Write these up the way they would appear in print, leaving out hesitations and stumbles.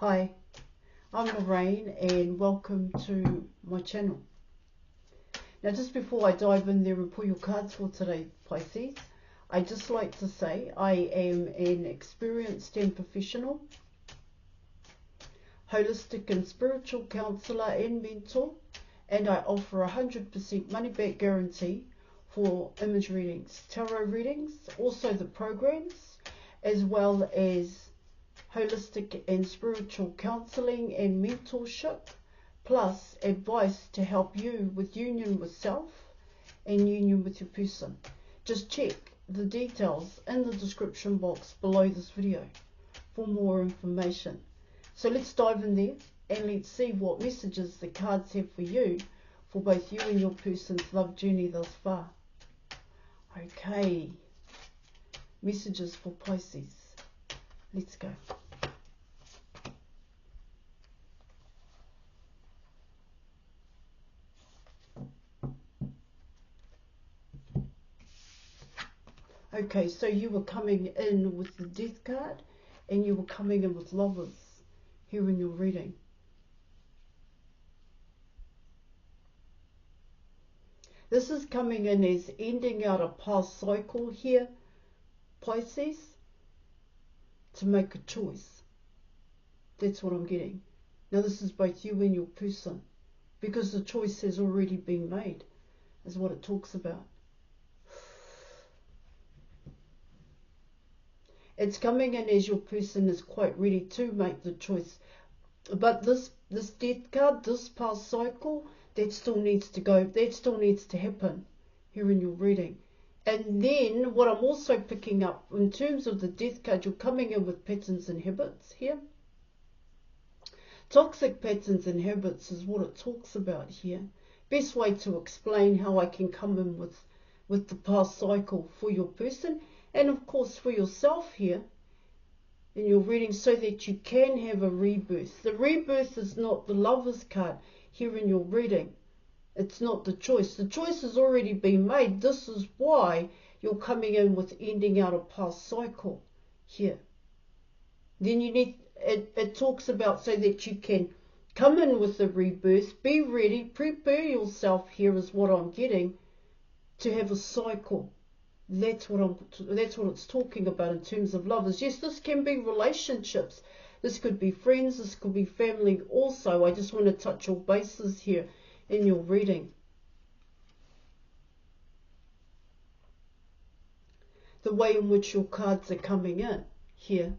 Hi, I'm Lorraine and welcome to my channel. Now just before I dive in there and pull your cards for today, Pisces, I'd just like to say I am an experienced and professional holistic and spiritual counsellor and mentor, and I offer 100% money back guarantee for image readings, tarot readings, also the programs, as well as holistic and spiritual counselling and mentorship, plus advice to help you with union with self and union with your person. Just check the details in the description box below this video for more information. So let's dive in there and let's see what messages the cards have for you for both you and your person's love journey thus far. Okay, messages for Pisces. Let's go. Okay, so you were coming in with the Death card and you were coming in with Lovers here in your reading. This is coming in as ending out a past cycle here, Pisces, to make a choice. That's what I'm getting. Now this is both you and your person, because the choice has already been made, is what it talks about. It's coming in as your person is quite ready to make the choice. But this Death card, this past cycle, that still needs to go, that still needs to happen here in your reading. And then what I'm also picking up in terms of the Death card, you're coming in with patterns and habits here. Toxic patterns and habits is what it talks about here. Best way to explain how I can come in with the past cycle for your person, and of course for yourself here in your reading, so that you can have a rebirth. The rebirth is not the Lovers card here in your reading. It's not the choice. The choice has already been made. This is why you're coming in with ending out a past cycle here. Then you need, it talks about so that you can come in with the rebirth, be ready, prepare yourself here is what I'm getting, to have a cycle. That's what it's talking about in terms of lovers. Yes, this can be relationships. This could be friends. This could be family also. I just want to touch all bases here in your reading. The way in which your cards are coming in here.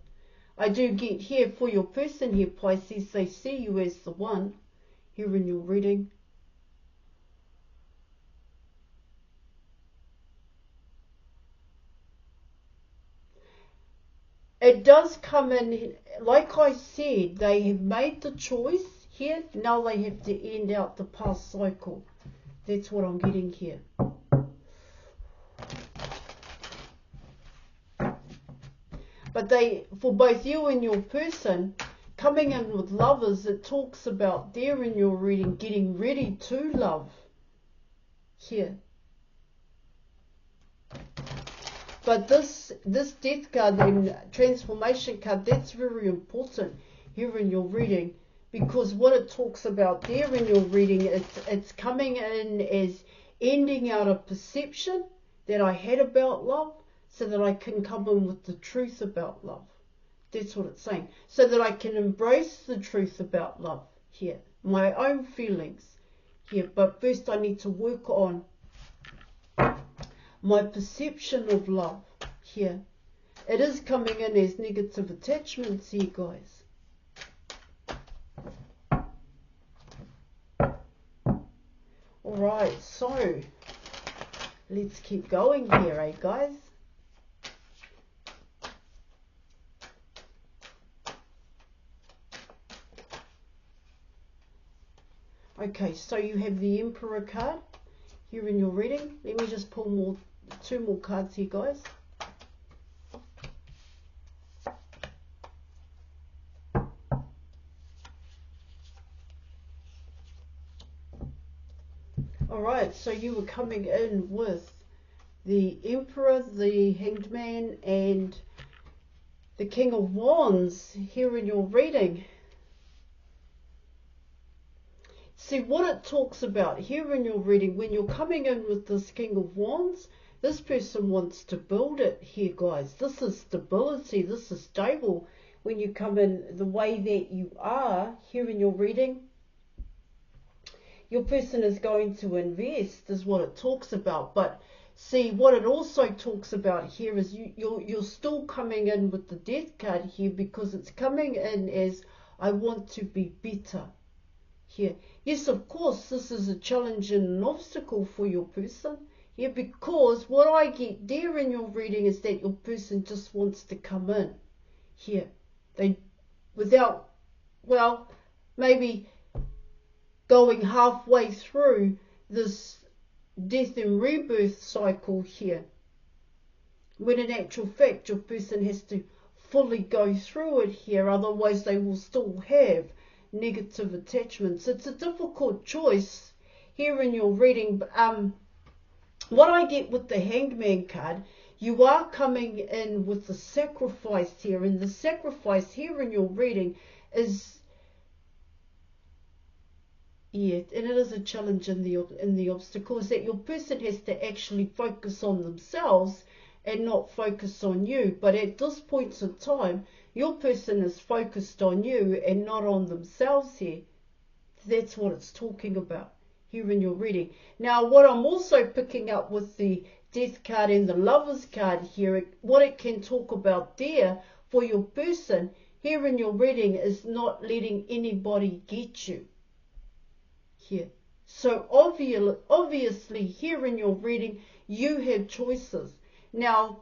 I do get here for your person here, Pisces, they see you as the one here in your reading. It does come in, like I said, they have made the choice here. Now they have to end out the past cycle. That's what I'm getting here. But they, for both you and your person, coming in with Lovers, it talks about there in your reading, getting ready to love here. But this Death card and Transformation card, that's very important here in your reading, because what it talks about there in your reading, it's coming in as ending out a perception that I had about love, so that I can come in with the truth about love. That's what it's saying. So that I can embrace the truth about love here, my own feelings here. But first I need to work on my perception of love here. It is coming in as negative attachments here, guys. Alright, so let's keep going here, eh, guys? Okay, so you have the Emperor card here in your reading. Let me just pull two more cards here, guys. Alright, so you were coming in with the Emperor, the Hanged Man, and the King of Wands here in your reading. see what it talks about here in your reading, when you're coming in with this King of Wands, this person wants to build it here, guys. This is stability. This is stable. When you come in the way that you are here in your reading, your person is going to invest, is what it talks about. But see, what it also talks about here is you're still coming in with the Death card here, because it's coming in as, I want to be better here. Yes, of course, this is a challenge and an obstacle for your person here, because what I get there in your reading is that your person just wants to come in here. They, without, well, maybe going halfway through this death and rebirth cycle here, when in actual fact your person has to fully go through it here, otherwise they will still have negative attachments. It's a difficult choice here in your reading. But, what I get with the Hangman card, you are coming in with the sacrifice here, and the sacrifice here in your reading is, yeah, and it is a challenge in the obstacle, is that your person has to actually focus on themselves and not focus on you. But at this point in time, your person is focused on you and not on themselves here. That's what it's talking about here in your reading. Now, what I'm also picking up with the Death card and the Lovers card here, what it can talk about there for your person here in your reading is not letting anybody get you here. So obviously here in your reading, you have choices. Now,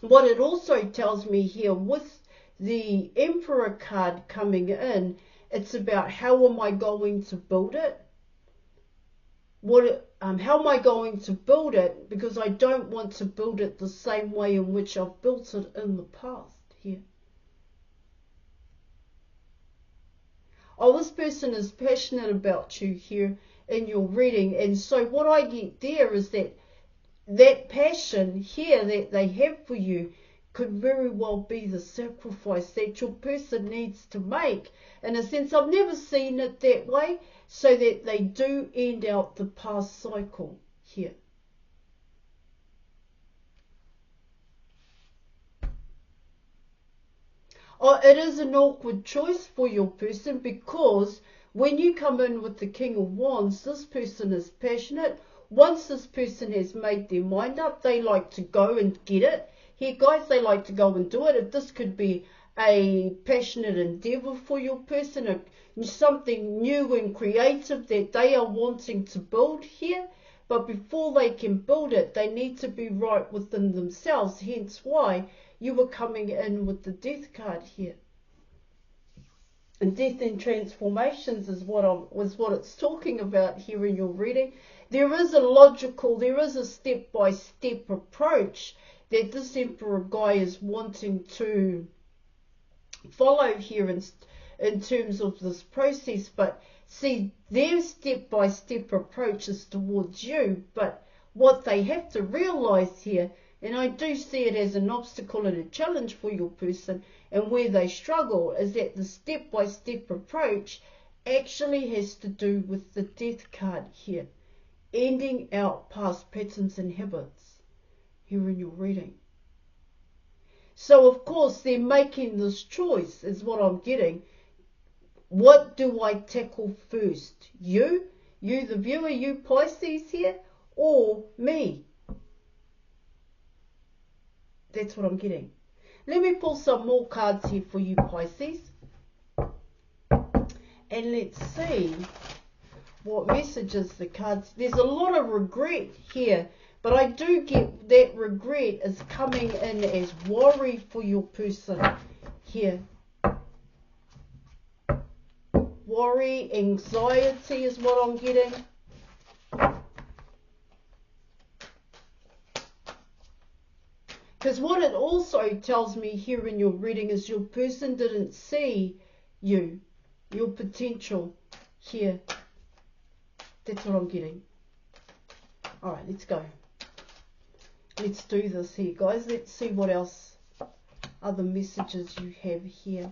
what it also tells me here with the Emperor card coming in, it's about, how am I going to build it? How am I going to build it? Because I don't want to build it the same way in which I've built it in the past here. Oh, this person is passionate about you here in your reading. And so what I get there is that passion here that they have for you could very well be the sacrifice that your person needs to make. In a sense, I've never seen it that way, so that they do end out the past cycle here. Oh, it is an awkward choice for your person, because when you come in with the King of Wands, this person is passionate. Once this person has made their mind up, they like to go and get it. Here, guys, they like to go and do it. If this could be a passionate endeavor for your person, something new and creative that they are wanting to build here. But before they can build it, they need to be right within themselves. Hence why you were coming in with the Death card here. And death and transformations is what it's talking about here in your reading. There is a step-by-step approach that this Emperor guy is wanting to follow here in terms of this process. But see, their step-by-step approach is towards you. But what they have to realize here, and I do see it as an obstacle and a challenge for your person, and where they struggle, is that the step-by-step approach actually has to do with the Death card here, ending out past patterns and habits here in your reading. So of course they're making this choice, is what I'm getting. What do I tackle first? You the viewer, you Pisces here, or me? That's what I'm getting. Let me pull some more cards here for you Pisces, and let's see what messages the cards. There's a lot of regret here, but I do get that regret is coming in as worry for your person here. Worry, anxiety is what I'm getting. Because what it also tells me here in your reading is your person didn't see you, your potential here. That's what I'm getting. All right, let's go. Let's do this here, guys. Let's see what else other messages you have here.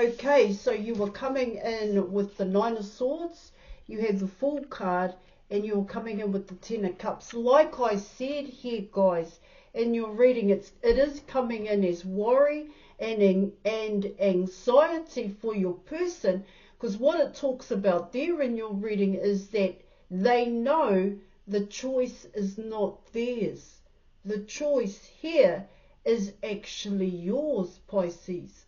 Okay, so you were coming in with the Nine of Swords, you have the Fool card, and you're coming in with the Ten of Cups. Like I said here, guys, in your reading, it is coming in as worry and anxiety for your person, because what it talks about there in your reading is that they know the choice is not theirs. The choice here is actually yours, Pisces.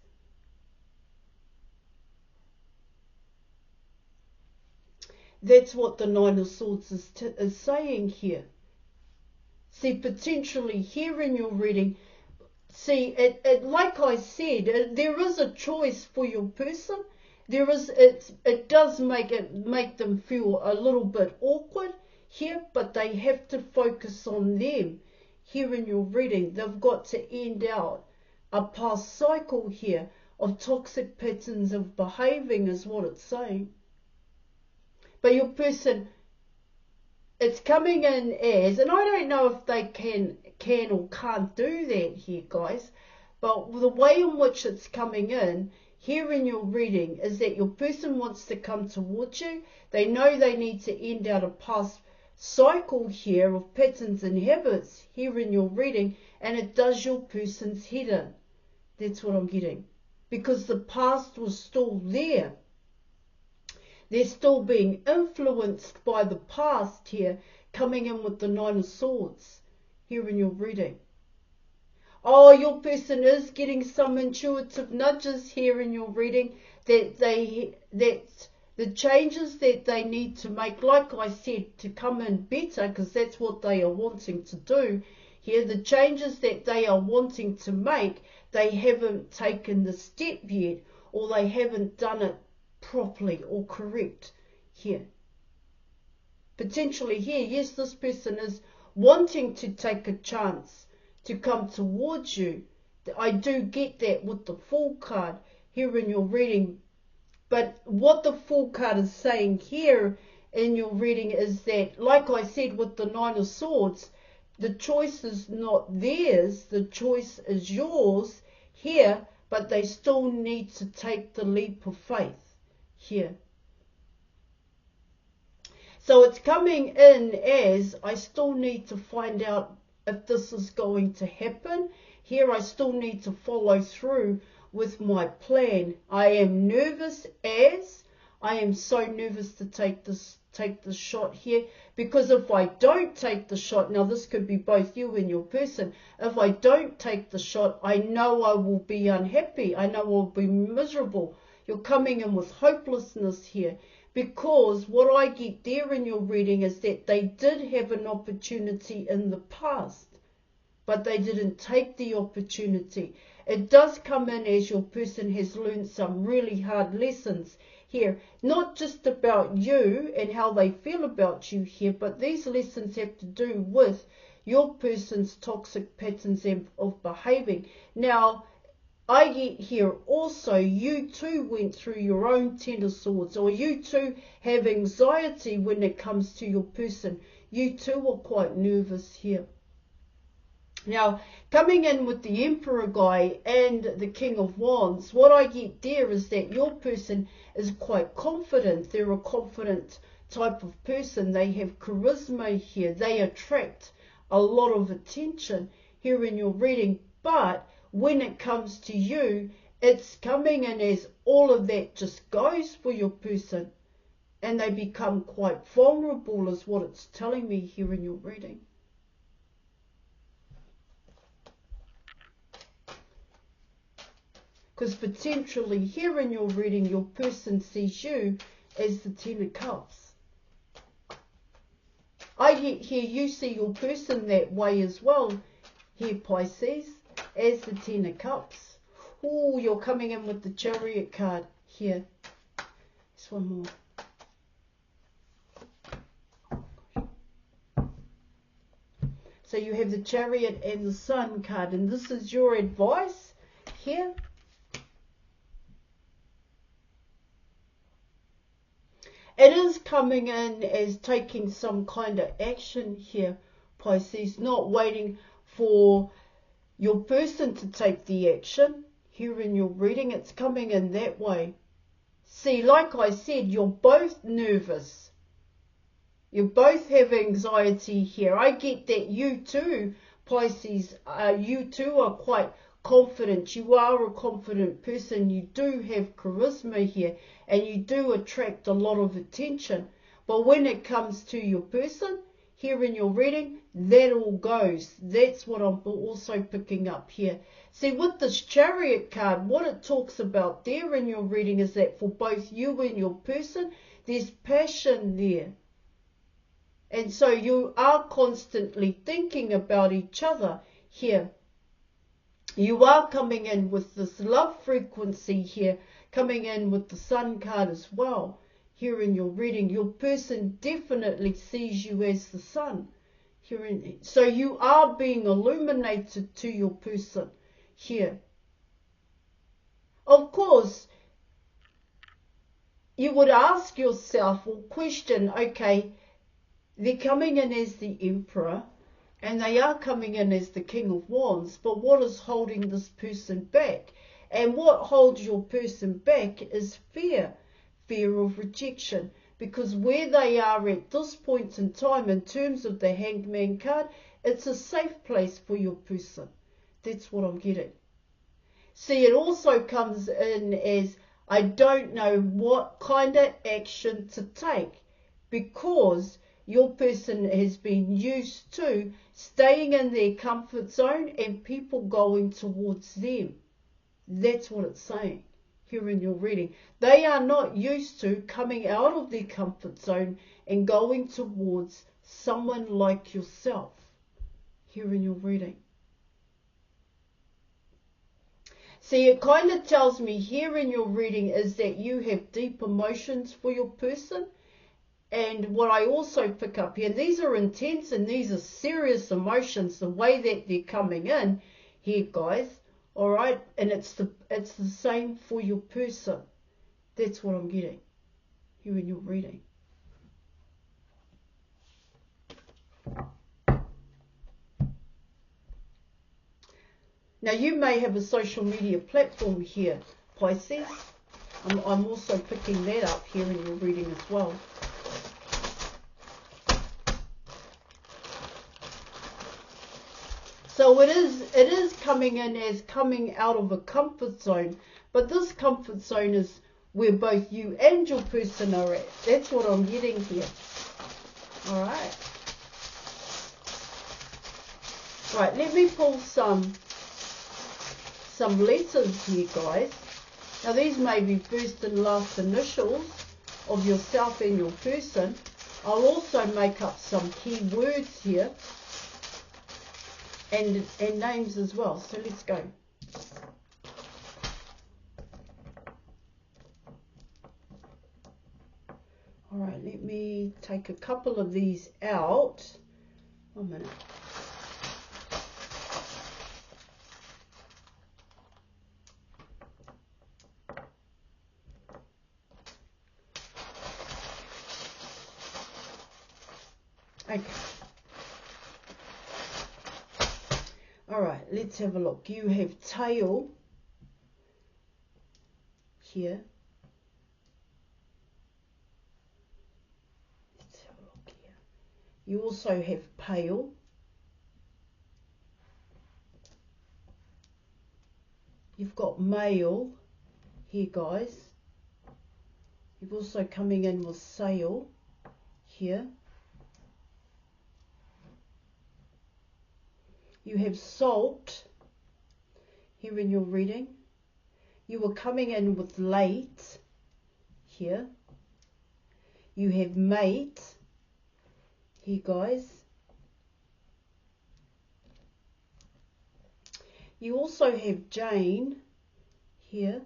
That's what the Nine of Swords is saying here. See, potentially here in your reading, see, like I said, there is a choice for your person. There is, it does make them feel a little bit awkward here, but they have to focus on them. Here in your reading, they've got to end out a past cycle here of toxic patterns of behaving, is what it's saying. But your person, it's coming in as, and I don't know if they can or can't do that here, guys, but the way in which it's coming in here in your reading is that your person wants to come towards you. They know they need to end out a past cycle here of patterns and habits here in your reading, and it does your person's head in. That's what I'm getting. Because the past was still there. They're still being influenced by the past here, coming in with the Nine of Swords here in your reading. Oh, your person is getting some intuitive nudges here in your reading that the changes that they need to make, like I said, to come in better, because that's what they are wanting to do here. The changes that they are wanting to make, they haven't taken the step yet, or they haven't done it properly or correct here. Potentially here, yes, this person is wanting to take a chance to come towards you. I do get that with the Fool card here in your reading. But what the Fool card is saying here in your reading is that, like I said with the Nine of Swords, the choice is not theirs, the choice is yours here, but they still need to take the leap of faith here. So it's coming in as, I still need to find out if this is going to happen. Here I still need to follow through with my plan. I am nervous as, I am so nervous to take the shot here, because if I don't take the shot, now this could be both you and your person, if I don't take the shot, I know I will be unhappy, I know I'll be miserable. You're coming in with hopelessness here, because what I get there in your reading is that they did have an opportunity in the past, but they didn't take the opportunity. It does come in as your person has learned some really hard lessons here, not just about you and how they feel about you here, but these lessons have to do with your person's toxic patterns of behaving. Now, I get here also, you too went through your own Ten of Swords, or you too have anxiety when it comes to your person. You too are quite nervous here. Now, coming in with the Emperor guy and the King of Wands, what I get there is that your person is quite confident. They're a confident type of person. They have charisma here. They attract a lot of attention here in your reading. But when it comes to you, it's coming in as all of that just goes for your person, and they become quite vulnerable, is what it's telling me here in your reading. Because potentially here in your reading, your person sees you as the Ten of Cups. I get here you see your person that way as well here, Pisces, as the Ten of Cups. Oh, you're coming in with the Chariot card here. Just one more. So you have the Chariot and the Sun card, and this is your advice here. It is coming in as taking some kind of action here, Pisces, not waiting for your person to take the action here in your reading. It's coming in that way. See, like I said, you're both nervous. You both have anxiety here. I get that you too, Pisces, you too are quite confident. You are a confident person. You do have charisma here, and you do attract a lot of attention. But when it comes to your person, here in your reading, that all goes. That's what I'm also picking up here. See, with this Chariot card, what it talks about there in your reading is that for both you and your person, there's passion there. And so you are constantly thinking about each other here. You are coming in with this love frequency here, coming in with the Sun card as well. Here in your reading, your person definitely sees you as the sun. So you are being illuminated to your person here. Of course, you would ask yourself or question, okay, they're coming in as the Emperor and they are coming in as the King of Wands, but what is holding this person back? And what holds your person back is fear. Fear of rejection, because where they are at this point in time in terms of the Hanged Man card, it's a safe place for your person. That's what I'm getting. See, it also comes in as I don't know what kind of action to take, because your person has been used to staying in their comfort zone and people going towards them. That's what it's saying here in your reading. They are not used to coming out of their comfort zone and going towards someone like yourself here in your reading. See, it kind of tells me here in your reading is that you have deep emotions for your person. And what I also pick up here, and these are intense and these are serious emotions, the way that they're coming in here, guys. All right, and it's the same for your person. That's what I'm getting here in your reading. Now you may have a social media platform here, Pisces. I'm also picking that up here in your reading as well. So it is coming in as coming out of a comfort zone, but this comfort zone is where both you and your person are at. That's what I'm getting here. All right. Right, let me pull some letters here, guys. Now these may be first and last initials of yourself and your person. I'll also make up some key words here. And names as well. So let's go. All right, let me take a couple of these out. 1 minute. Okay. All right, let's have a look. You have tail here. Let's have a look here. You also have pale. You've got male here, guys. You've also coming in with sail here. You have salt here in your reading. You are coming in with late here. You have mate here, guys. You also have Jane here.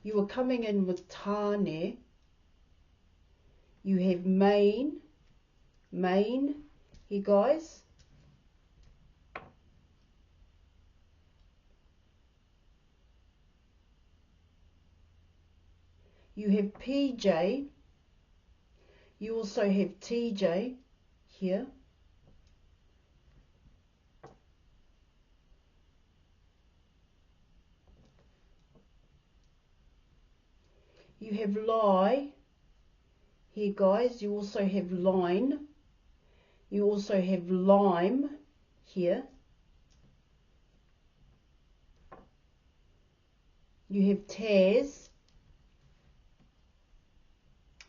You are coming in with Tane. You have Maine here, guys. You have PJ. You also have TJ here. You have lie here, guys. You also have line. You also have lime here. You have Taz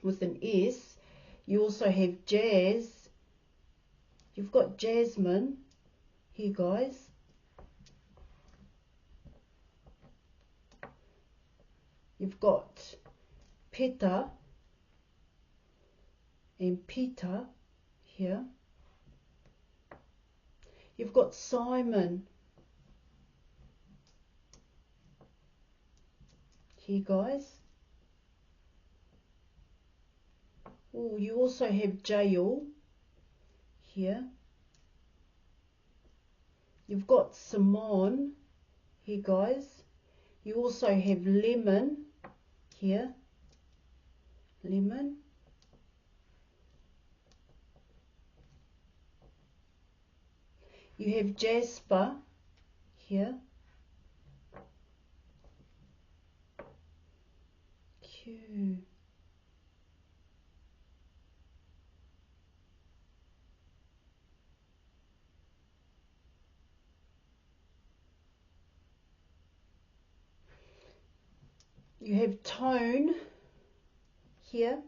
with an S. You also have Jazz. You've got Jasmine here, guys. You've got Peta and Peter here. You've got Simon here, guys. Oh, you also have Jail here. You've got Simone here, guys. You also have Lemon here. Lemon. You have Jasper here. Q. You have Tone here.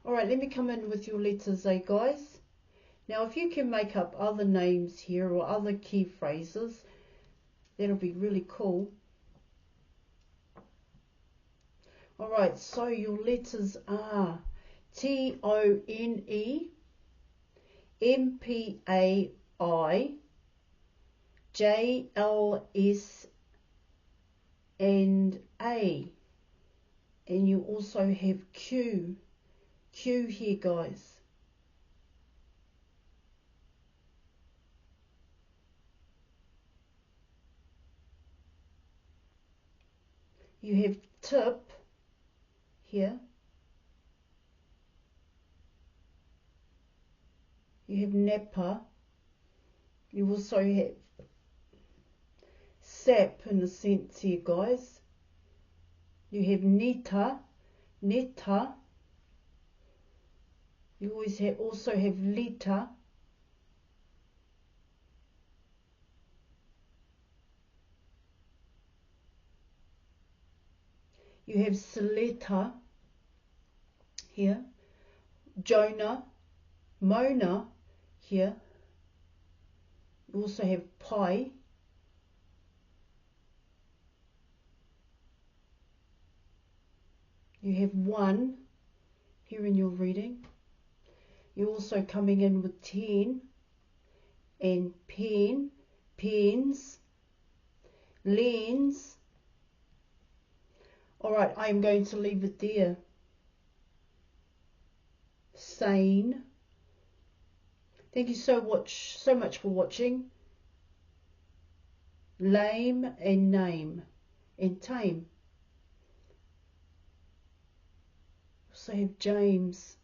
Alright, let me come in with your letters, guys. Now, if you can make up other names here or other key phrases, that'll be really cool. Alright, so your letters are T-O-N-E, M-P-A-I, J-L-S, and A. And you also have Q. Q here, guys. You have Tip here. You have Napa. You also have Sap in a sense here, guys. You have Neta. You also have Lita. You have Seleta here. Jonah, Mona here. You also have Pi. You have 1 here in your reading. You're also coming in with 10 and pen, pens, lens. Alright, I am going to leave it there. Sane. Thank you so much for watching. Lame and name and tame. Also have James.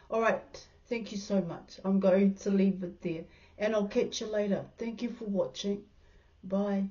Alright, thank you so much. I'm going to leave it there and I'll catch you later. Thank you for watching. Bye.